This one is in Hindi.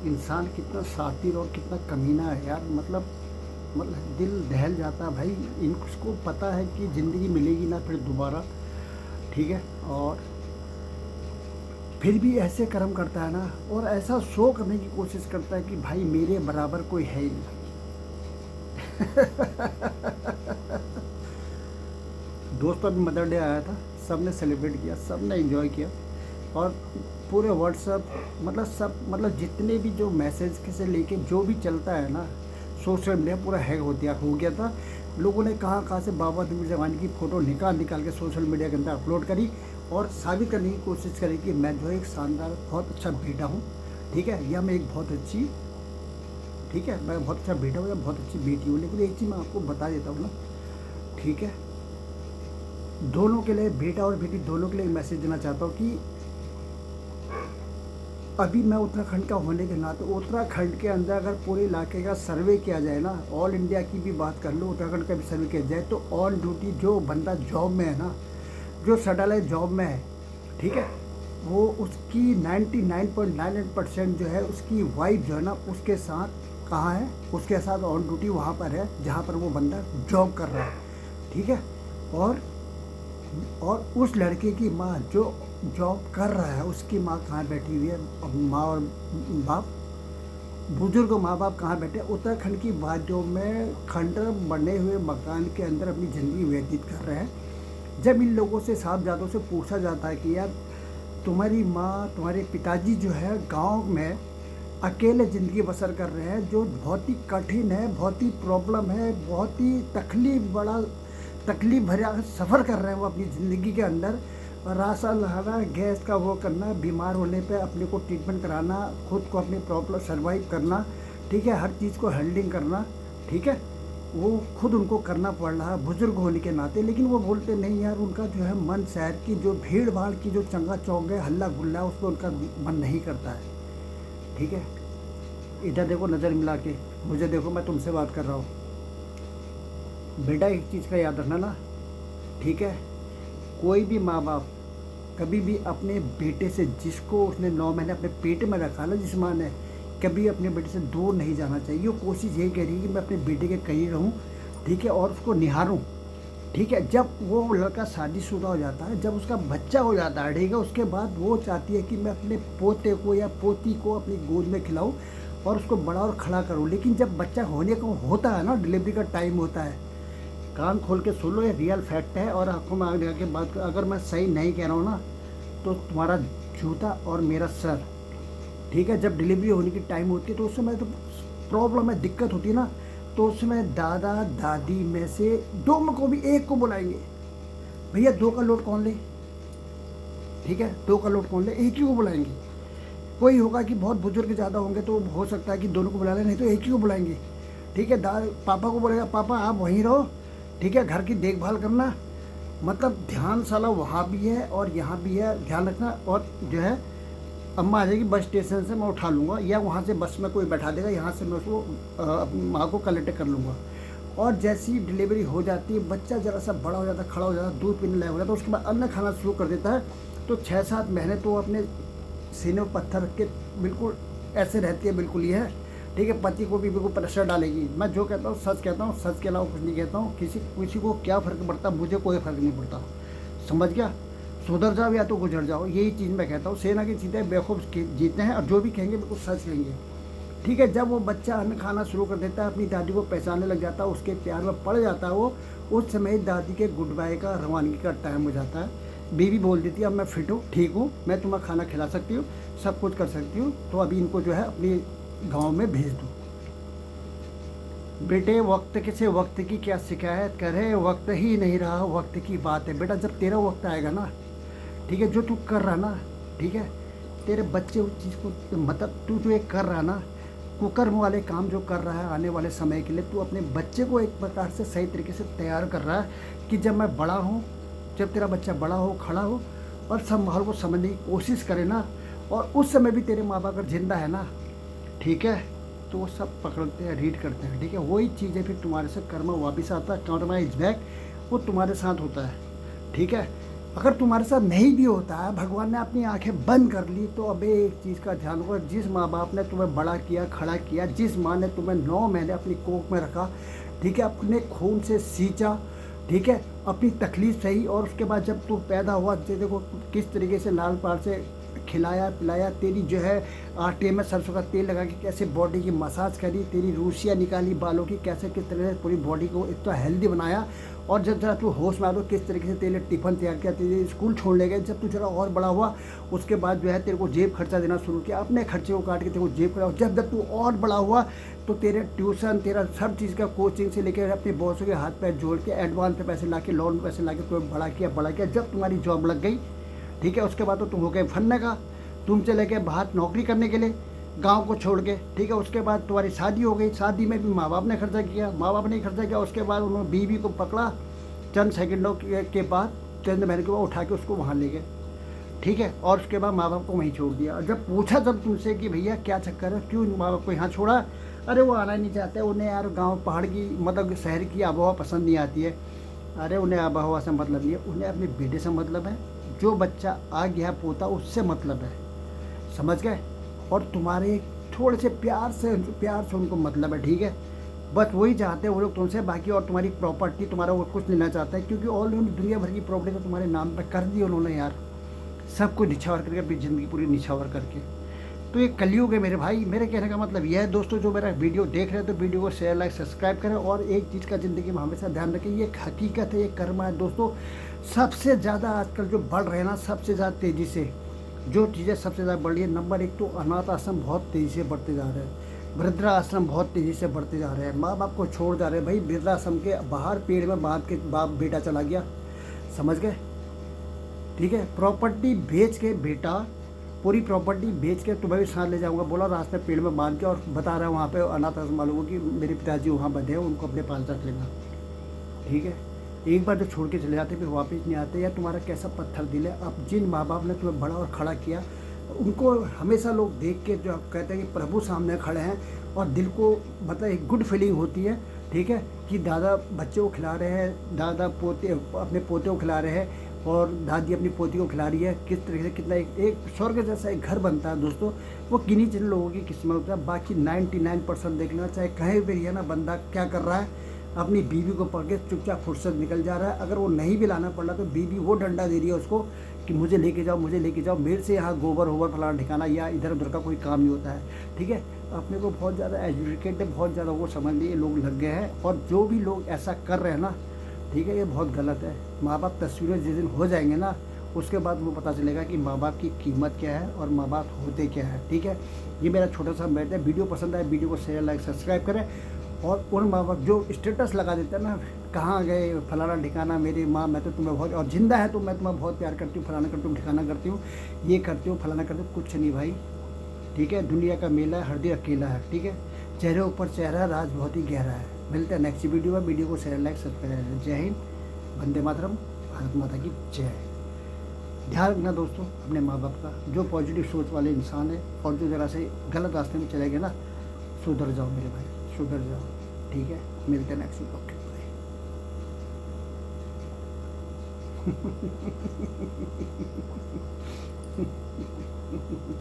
इंसान कितना शातिर और कितना कमीना है यार। मतलब दिल दहल जाता है भाई। इनको पता है कि ज़िंदगी मिलेगी ना फिर दोबारा, ठीक है, और फिर भी ऐसे कर्म करता है ना, और ऐसा शो करने की कोशिश करता है कि भाई मेरे बराबर कोई है ही नहीं। दोस्तों, अभी मदर डे आया था, सब ने सेलिब्रेट किया, सब ने एंजॉय किया, और पूरे व्हाट्सअप, मतलब जितने भी जो मैसेज से लेके जो भी चलता है ना, सोशल मीडिया पूरा हैक हो गया था। लोगों ने कहाँ कहाँ से बाबा नुर जवानी की फ़ोटो निकाल निकाल के सोशल मीडिया के अंदर अपलोड करी, और साबित करने की कोशिश करी कि मैं जो है एक शानदार बहुत अच्छा बेटा हूँ, ठीक है, या मैं एक बहुत अच्छी, ठीक है, मैं बहुत अच्छा बेटा हूँ या बहुत अच्छी बेटी हूँ। लेकिन एक चीज़ मैं आपको बता देता हूँ ना, ठीक है, दोनों के लिए, बेटा और बेटी दोनों के लिए मैसेज देना चाहता हूँ कि अभी मैं उत्तराखंड का होने के नाते, उत्तराखंड के अंदर अगर पूरे इलाके का सर्वे किया जाए ना, ऑल इंडिया की भी बात कर लो, उत्तराखंड का भी सर्वे किया जाए, तो ऑन ड्यूटी जो बंदा जॉब में है ना, जो सैटेलाइट जॉब में है, ठीक है, वो उसकी 99.98% जो है उसकी वाइफ जो है ना उसके साथ कहाँ है, उसके साथ ऑन ड्यूटी वहाँ पर है जहाँ पर वो बंदा जॉब कर रहा है, ठीक है। और उस लड़के की माँ जो जॉब कर रहा है, उसकी माँ कहाँ बैठी हुई है, माँ और बाप, बुजुर्ग माँ बाप कहाँ बैठे, उत्तराखंड की वादियों में खंडर बने हुए मकान के अंदर अपनी ज़िंदगी व्यतीत कर रहे हैं। जब इन लोगों से, साहबजादों से पूछा जाता है कि यार तुम्हारी माँ, तुम्हारे पिताजी जो है गांव में अकेले ज़िंदगी बसर कर रहे हैं, जो बहुत ही कठिन है, बहुत ही प्रॉब्लम है, बहुत ही तकलीफ भरा सफ़र कर रहे हैं वो अपनी ज़िंदगी के अंदर, राशन लाना, गैस का वो करना, बीमार होने पे अपने को ट्रीटमेंट कराना, खुद को अपनी प्रॉब्लम सर्वाइव करना, ठीक है, हर चीज़ को हैंडलिंग करना, ठीक है, वो खुद उनको करना पड़ रहा है बुज़ुर्ग होने के नाते। लेकिन वो बोलते नहीं यार, उनका जो है मन, शहर की जो भीड़ भाड़ की जो चंगा चौंग है, हल्ला गुल्ला, उस पर उनका मन नहीं करता है, ठीक है। इधर देखो, नज़र मिला के मुझे देखो, मैं तुमसे बात कर रहा हूँ। बेटा एक चीज़ का याद रखना ना, ठीक है, कोई भी माँ बाप कभी भी अपने बेटे से, जिसको उसने 9 महीने अपने पेट में रखा ना, जिस माँ ने, कभी अपने बेटे से दूर नहीं जाना चाहिए। वो कोशिश यही कह रही है कि मैं अपने बेटे के करीब रहूँ, ठीक है, और उसको निहारूँ, ठीक है। जब वो लड़का शादीशुदा हो जाता है, जब उसका बच्चा हो जाता है, ठीक है, उसके बाद वो चाहती है कि मैं अपने पोते को या पोती को अपनी गोद में खिलाऊँ और उसको बड़ा और खड़ा करूँ। लेकिन जब बच्चा होने को होता है ना, डिलीवरी का टाइम होता है, कान खोल के सुन लो, ये रियल फैक्ट है, और आंखों में आँख लगा के बात कर, अगर मैं सही नहीं कह रहा हूँ ना, तो तुम्हारा जूता और मेरा सर, ठीक है, जब डिलीवरी होने की टाइम होती है तो उस समय तो प्रॉब्लम है, दिक्कत होती है ना, तो उस समय दादा दादी में से दोनों को भी एक को बुलाएंगे, भैया 2 का लोड कौन ले, ठीक है, 2 का लोड कौन ले, एक ही को बुलाएंगे। कोई होगा कि बहुत बुजुर्ग ज़्यादा होंगे तो हो सकता है कि दोनों को बुला लें, नहीं तो एक ही को बुलाएंगे, ठीक है। पापा को बोलेगा पापा आप वहीं रहो, ठीक है, घर की देखभाल करना, मतलब ध्यान साला वहाँ भी है और यहाँ भी है, ध्यान रखना। और जो है, अम्मा आ जाएगी बस स्टेशन से, मैं उठा लूँगा, या वहाँ से बस में कोई बैठा देगा, यहाँ से मैं उसको अपनी माँ को कलेक्ट कर लूँगा। और जैसी डिलीवरी हो जाती है, बच्चा ज़रा सा बड़ा हो जाता है, खड़ा हो जाता है, दूध पीने लायक हो जाता है, उसके बाद अन्न खाना शुरू कर देता है, तो 6-7 महीने तो अपने सीने पर पत्थर रख के बिल्कुल ऐसे रहती है, बिल्कुल ही है, ठीक है। पति को भी बिल्कुल प्रेशर डालेगी। मैं जो कहता हूँ सच कहता हूँ, सच के अलावा कुछ नहीं कहता हूँ। किसी को क्या फ़र्क पड़ता, मुझे कोई फ़र्क नहीं पड़ता, समझ गया। सुधर जाओ या तो गुजर जाओ, यही चीज़ मैं कहता हूँ। सेना की चीज़ें बेवकूफ़ जीते हैं, और जो भी कहेंगे बिल्कुल सच कहेंगे, ठीक है। जब वो बच्चा अन्न खाना शुरू कर देता है, अपनी दादी को पहचानने लग जाता है, उसके प्यार में पड़ जाता है वो, उस समय दादी के गुड बाय का, रवानगी का टाइम हो जाता है। बीवी बोल देती है अब मैं फिट हूँ, ठीक हूँ, मैं तुम्हें खाना खिला सकती हूँ, सब कुछ कर सकती हूँ, तो अभी इनको जो है अपनी गाँव में भेज दो। बेटे वक्त की क्या शिकायत करे, वक्त ही नहीं रहा, वक्त की बात है। बेटा जब तेरा वक्त आएगा ना, ठीक है, जो तू कर रहा ना, ठीक है, तेरे बच्चे उस चीज़ को, मतलब तू जो एक कर रहा ना, कुकर्म वाले काम जो कर रहा है आने वाले समय के लिए, तू अपने बच्चे को एक प्रकार से सही तरीके से तैयार कर रहा है कि जब मैं बड़ा हूँ, जब तेरा बच्चा बड़ा हो, खड़ा हो और सब माहौल को समझने की कोशिश करे ना, और उस समय भी तेरे माँ बाप अगर जिंदा है ना, ठीक है, तो वो सब पकड़ते हैं, रीड करते हैं, ठीक है। वही चीज़ें फिर तुम्हारे से कर्म वापस आता है, कर्म इज बैक, वो तुम्हारे साथ होता है, ठीक है। अगर तुम्हारे साथ नहीं भी होता है, भगवान ने अपनी आंखें बंद कर ली, तो अबे एक चीज़ का ध्यान रखो, जिस माँ बाप ने तुम्हें बड़ा किया, खड़ा किया, जिस माँ ने तुम्हें 9 महीने अपनी कोख में रखा, ठीक है, अपने खून से सींचा, ठीक है, अपनी तकलीफ सही, और उसके बाद जब तू पैदा हुआ, देखो किस तरीके से लाल पाल से खिलाया पिलाया, तेरी जो है आटे में सरसों का तेल लगा के कैसे बॉडी की मसाज करी, तेरी रूसियाँ निकाली बालों की, कैसे किस तरह से पूरी बॉडी को इतना हेल्दी बनाया, और जब जरा तू होश में आ दो किस तरीके से तेरे टिफ़िन तैयार किया, तेरे स्कूल छोड़ने गए, जब तू जरा और बड़ा हुआ उसके बाद जो है तेरे को जेब खर्चा देना शुरू किया, अपने खर्चे को काट के तेरे को जेब खर्चा, जब तू और बड़ा हुआ तो तेरे ट्यूशन, तेरा सब चीज़ का कोचिंग से लेकर अपने बॉसों के हाथ पैर जोड़ के एडवांस पे पैसे ला के, लोन पैसे ला के तुम्हें बड़ा किया। जब तुम्हारी जॉब लग गई, ठीक है, उसके बाद तो तुम हो गए फन्ने का, तुम चले गए बाहर नौकरी करने के लिए गांव को छोड़ के, ठीक है। उसके बाद तुम्हारी शादी हो गई, शादी में भी माँ बाप ने खर्चा किया, माँ बाप ने खर्चा किया, उसके बाद उन्होंने बीवी को पकड़ा, चंद सेकंडों के बाद, चंद महीने के बाद उठा के उसको वहाँ ले गए, ठीक है, और उसके बाद माँ बाप को वहीं छोड़ दिया। और जब पूछा जब तुमसे कि भैया क्या चक्कर है, क्यों माँ बाप को यहाँ छोड़ा, अरे वो आना नहीं चाहते, उन्हें यार गाँव पहाड़ की मतलब शहर की आबोहवा पसंद नहीं आती है। अरे उन्हें आबोहवा से मतलब नहीं है, उन्हें अपने बेटे से मतलब है, जो बच्चा आ गया पोता उससे मतलब है, समझ गए। और तुम्हारे थोड़े से प्यार से उनको मतलब है, ठीक है। बस वही चाहते हैं वो लोग तुमसे, बाकी और तुम्हारी प्रॉपर्टी तुम्हारा वो कुछ लेना चाहता है, क्योंकि ऑलरेडी दुनिया भर की प्रॉपर्टी तो तुम्हारे नाम पे कर दी उन्होंने यार, सब कुछ निछावर करके, अपनी ज़िंदगी पूरी निछावर करके। तो ये कलयुग है मेरे भाई। मेरे कहने का मतलब यह है दोस्तों, जो मेरा वीडियो देख रहे हैं तो वीडियो को शेयर लाइक सब्सक्राइब करें। और एक चीज़ का ज़िंदगी में हमेशा ध्यान रखें, ये हकीकत है, ये कर्म है दोस्तों। सबसे ज़्यादा आजकल जो बढ़ रहे हैं ना, सबसे ज़्यादा तेज़ी से जो चीज़ें सबसे ज़्यादा बढ़ रही है, नंबर 1 तो अनाथ आश्रम बहुत तेज़ी से बढ़ते जा रहे हैं, वृद्धाश्रम बहुत तेज़ी से बढ़ते जा रहे हैं, माँ बाप को छोड़ जा रहे हैं। भाई वृद्धाश्रम के बाहर पेड़ में बांध के बाप बेटा चला गया, समझ गए, ठीक है। प्रॉपर्टी बेच के बेटा, पूरी प्रॉपर्टी बेच के तुम्हें भी साथ ले जाऊंगा बोला, रास्ते पेड़ में बांध के, और बता रहा है वहाँ पे अनाथ आश्रम वालों को कि मेरे पिताजी वहाँ बंधे हैं, उनको अपने पास रख लेना, ठीक है। एक बार जो छोड़ के चले जाते फिर वापस नहीं आते। या तुम्हारा कैसा पत्थर दिल है। अब जिन माँ बाप ने तुम्हें बड़ा और खड़ा किया, उनको हमेशा लोग देख के जो कहते हैं कि प्रभु सामने खड़े हैं, और दिल को मतलब एक गुड फीलिंग होती है, ठीक है, कि दादा बच्चे को खिला रहे हैं, दादा पोते अपने पोते को खिला रहे हैं, और दादी अपनी पोती को खिला रही है। किस तरीके से कितना एक स्वर्ग जैसा एक घर बनता है दोस्तों, वो किन्हीं जिन लोगों की किस्मत होता है। बाकी 99% देख लेना, चाहे कहीं भी है ना, बंदा क्या कर रहा है, अपनी बीवी को पकड़ के चुपचाप फुर्सत निकल जा रहा है। अगर वो नहीं भी लाना पड़ रहा तो बीवी वो डंडा दे रही है उसको कि मुझे लेके जाओ, मुझे लेके जाओ, मेरे से यहाँ गोबर होबर फलाना ठिकाना या इधर उधर का कोई काम नहीं होता है, ठीक है। अपने को बहुत ज़्यादा एजुकेटेड, बहुत ज़्यादा वो समझ लिए लोग लग गए हैं। और जो भी लोग ऐसा कर रहे हैं ना, ठीक है, ये बहुत गलत है। माँ बाप तस्वीरें जिस दिन हो जाएंगे ना, उसके बाद वो पता चलेगा कि माँ बाप की कीमत क्या है और माँ बाप होते क्या है, ठीक है। ये मेरा छोटा सा मैटर है। वीडियो पसंद आए वीडियो को शेयर लाइक सब्सक्राइब करें। और उन माँ बाप जो स्टेटस लगा देते हैं ना, कहाँ गए फलाना ठिकाना, मेरी माँ, मैं तो तुम्हें बहुत, और जिंदा है तो मैं तुम्हें बहुत प्यार करती हूँ, फलाना करती हूँ, ठिकाना करती हूँ, ये करती हूँ, फलाना करती हूँ, कुछ नहीं भाई, ठीक है। दुनिया का मेला है, हर दिन अकेला है, ठीक है। चेहरे ऊपर चेहरा, राज बहुत ही गहरा है। मिलते हैं नेक्स्ट वीडियो में। वीडियो को शेयर लाइक सब्सक्राइब। जय हिंद, वंदे मातरम, भारत माता की जय। ध्यान रखना दोस्तों अपने माँ बाप का, जो पॉजिटिव सोच वाले इंसान है, और जो ज़रा से गलत रास्ते में चले गए ना, सुधर जाओ मेरे भाई, सुधर जाओ, ठीक है। मिलते हैं नेक्स्ट वीडियो, ओके बाय।